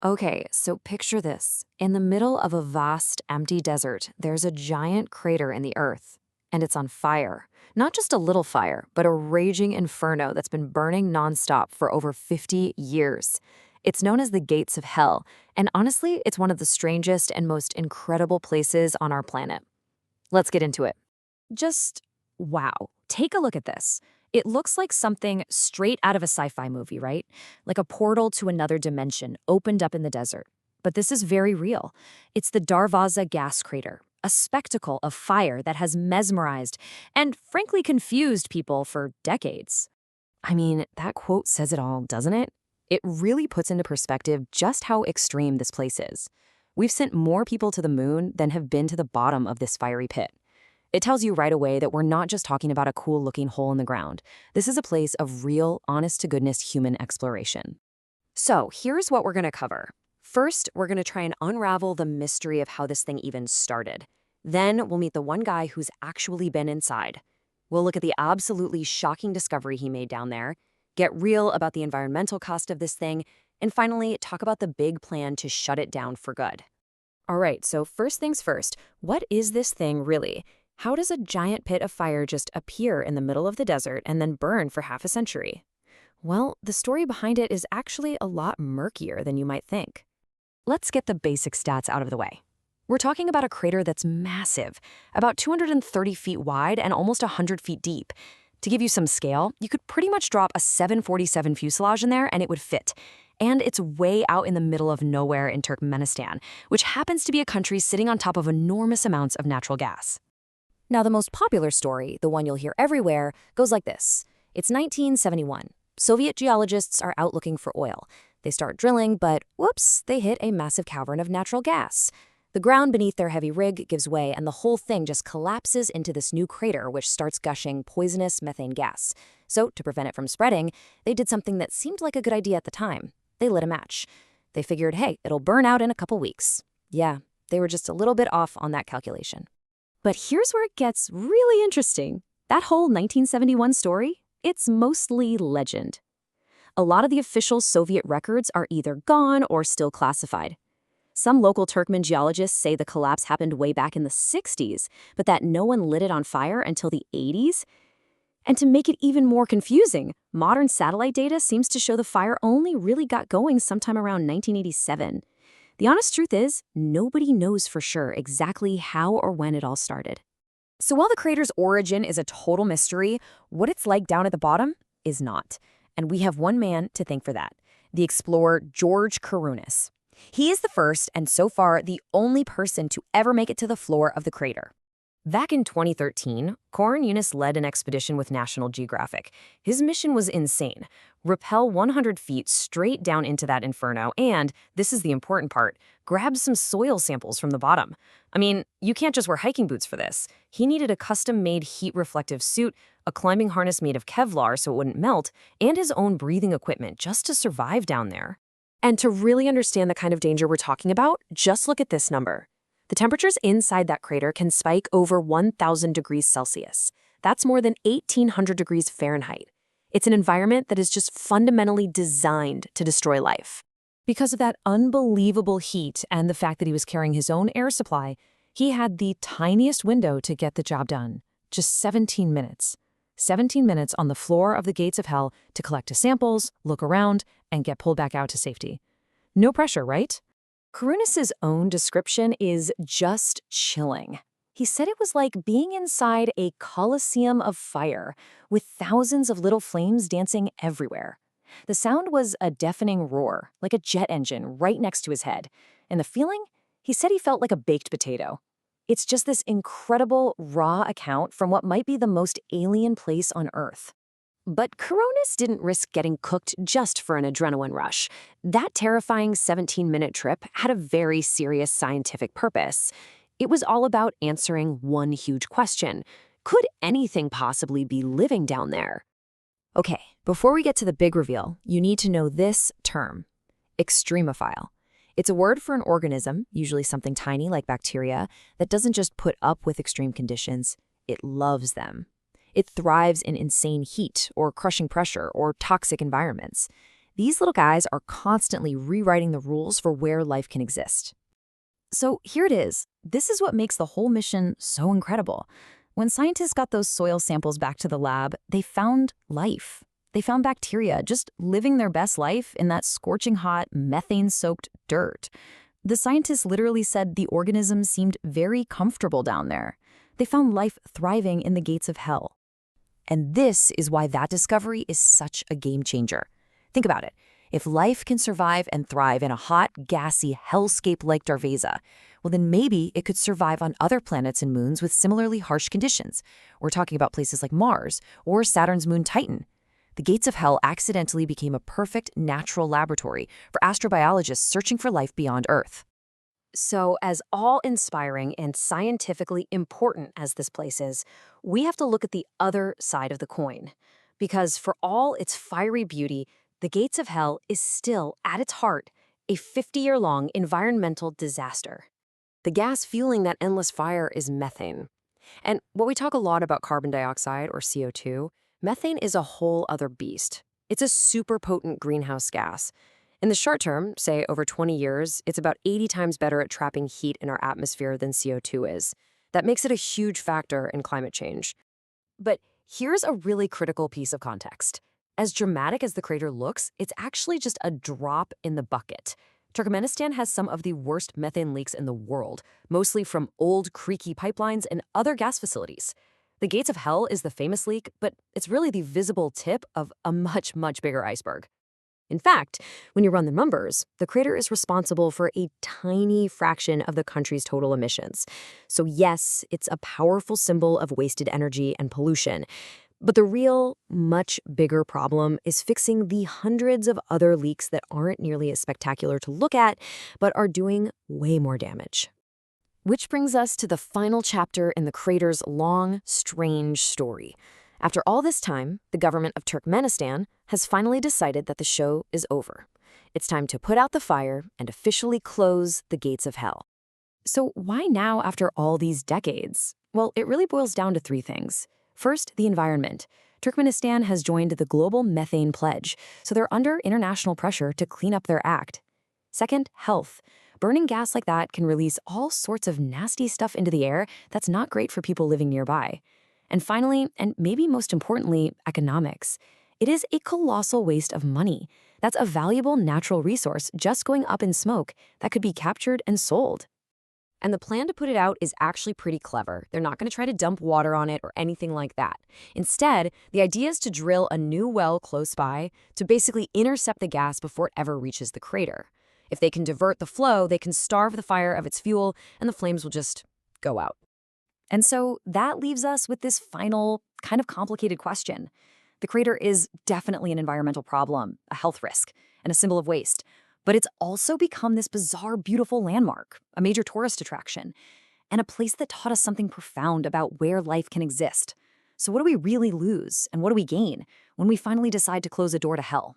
Okay, so picture this. In the middle of a vast, empty desert, there's a giant crater in the earth, and it's on fire. Not just a little fire, but a raging inferno that's been burning nonstop for over 50 years. It's known as the Gates of Hell, and honestly, it's one of the strangest and most incredible places on our planet. Let's get into it. Just wow. Take a look at this. It looks like something straight out of a sci-fi movie, right? Like a portal to another dimension opened up in the desert. But this is very real. It's the Darvaza Gas Crater, a spectacle of fire that has mesmerized and frankly confused people for decades. I mean, that quote says it all, doesn't it? It really puts into perspective just how extreme this place is. We've sent more people to the moon than have been to the bottom of this fiery pit. It tells you right away that we're not just talking about a cool-looking hole in the ground. This is a place of real, honest-to-goodness human exploration. So here's what we're going to cover. First, we're going to try and unravel the mystery of how this thing even started. Then we'll meet the one guy who's actually been inside. We'll look at the absolutely shocking discovery he made down there, get real about the environmental cost of this thing, and finally talk about the big plan to shut it down for good. All right, so first things first, what is this thing really? How does a giant pit of fire just appear in the middle of the desert and then burn for half a century? Well, the story behind it is actually a lot murkier than you might think. Let's get the basic stats out of the way. We're talking about a crater that's massive, about 230 feet wide and almost 100 feet deep. To give you some scale, you could pretty much drop a 747 fuselage in there and it would fit. And it's way out in the middle of nowhere in Turkmenistan, which happens to be a country sitting on top of enormous amounts of natural gas. Now, the most popular story, the one you'll hear everywhere, goes like this. It's 1971. Soviet geologists are out looking for oil. They start drilling, but whoops, they hit a massive cavern of natural gas. The ground beneath their heavy rig gives way, and the whole thing just collapses into this new crater, which starts gushing poisonous methane gas. So, to prevent it from spreading, they did something that seemed like a good idea at the time. They lit a match. They figured, hey, it'll burn out in a couple weeks. Yeah, they were just a little bit off on that calculation. But here's where it gets really interesting. That whole 1971 story, it's mostly legend. A lot of the official Soviet records are either gone or still classified. Some local Turkmen geologists say the collapse happened way back in the 60s, but that no one lit it on fire until the 80s. And to make it even more confusing, modern satellite data seems to show the fire only really got going sometime around 1987. The honest truth is, nobody knows for sure exactly how or when it all started. So while the crater's origin is a total mystery, what it's like down at the bottom is not. And we have one man to thank for that, the explorer George Karunis. He is the first and so far the only person to ever make it to the floor of the crater. Back in 2013, Karunis led an expedition with National Geographic. His mission was insane. Rappel 100 feet straight down into that inferno and, this is the important part, grab some soil samples from the bottom. I mean, you can't just wear hiking boots for this. He needed a custom-made heat-reflective suit, a climbing harness made of Kevlar so it wouldn't melt, and his own breathing equipment just to survive down there. And to really understand the kind of danger we're talking about, just look at this number. The temperatures inside that crater can spike over 1,000 degrees Celsius. That's more than 1,800 degrees Fahrenheit. It's an environment that is just fundamentally designed to destroy life. Because of that unbelievable heat and the fact that he was carrying his own air supply, he had the tiniest window to get the job done. Just 17 minutes. 17 minutes on the floor of the Gates of Hell to collect his samples, look around, and get pulled back out to safety. No pressure, right? Karunis's own description is just chilling. He said it was like being inside a coliseum of fire, with thousands of little flames dancing everywhere. The sound was a deafening roar, like a jet engine right next to his head. And the feeling? He said he felt like a baked potato. It's just this incredible, raw account from what might be the most alien place on Earth. But Karunis didn't risk getting cooked just for an adrenaline rush. That terrifying 17-minute trip had a very serious scientific purpose. It was all about answering one huge question. Could anything possibly be living down there? Okay, before we get to the big reveal, you need to know this term, extremophile. It's a word for an organism, usually something tiny like bacteria, that doesn't just put up with extreme conditions, it loves them. It thrives in insane heat or crushing pressure or toxic environments. These little guys are constantly rewriting the rules for where life can exist. So here it is. This is what makes the whole mission so incredible. When scientists got those soil samples back to the lab, they found life. They found bacteria just living their best life in that scorching hot, methane-soaked dirt. The scientists literally said the organisms seemed very comfortable down there. They found life thriving in the gates of hell. And this is why that discovery is such a game changer. Think about it. If life can survive and thrive in a hot, gassy hellscape like Darvaza, well, then maybe it could survive on other planets and moons with similarly harsh conditions. We're talking about places like Mars or Saturn's moon Titan. The gates of hell accidentally became a perfect natural laboratory for astrobiologists searching for life beyond Earth. So, as awe-inspiring and scientifically important as this place is, we have to look at the other side of the coin. Because for all its fiery beauty, the gates of hell is still, at its heart, a 50-year-long environmental disaster. The gas fueling that endless fire is methane. And while we talk a lot about carbon dioxide or CO2, methane is a whole other beast. It's a super potent greenhouse gas. In the short term, say over 20 years, it's about 80 times better at trapping heat in our atmosphere than CO2 is. That makes it a huge factor in climate change. But here's a really critical piece of context. As dramatic as the crater looks, it's actually just a drop in the bucket. Turkmenistan has some of the worst methane leaks in the world, mostly from old, creaky pipelines and other gas facilities. The Gates of Hell is the famous leak, but it's really the visible tip of a much, much bigger iceberg. In fact, when you run the numbers, the crater is responsible for a tiny fraction of the country's total emissions. So yes, it's a powerful symbol of wasted energy and pollution. But the real, much bigger problem is fixing the hundreds of other leaks that aren't nearly as spectacular to look at, but are doing way more damage. Which brings us to the final chapter in the crater's long, strange story. After all this time, the government of Turkmenistan has finally decided that the show is over. It's time to put out the fire and officially close the gates of hell. So why now after all these decades? Well, it really boils down to three things. First, the environment. Turkmenistan has joined the Global Methane Pledge, so they're under international pressure to clean up their act. Second, health. Burning gas like that can release all sorts of nasty stuff into the air that's not great for people living nearby. And finally, and maybe most importantly, economics. It is a colossal waste of money. That's a valuable natural resource just going up in smoke that could be captured and sold. And the plan to put it out is actually pretty clever. They're not going to try to dump water on it or anything like that. Instead, the idea is to drill a new well close by to basically intercept the gas before it ever reaches the crater. If they can divert the flow, they can starve the fire of its fuel, and the flames will just go out. And so that leaves us with this final, kind of complicated question. The crater is definitely an environmental problem, a health risk, and a symbol of waste. But it's also become this bizarre, beautiful landmark, a major tourist attraction, and a place that taught us something profound about where life can exist. So what do we really lose, and what do we gain when we finally decide to close a door to hell?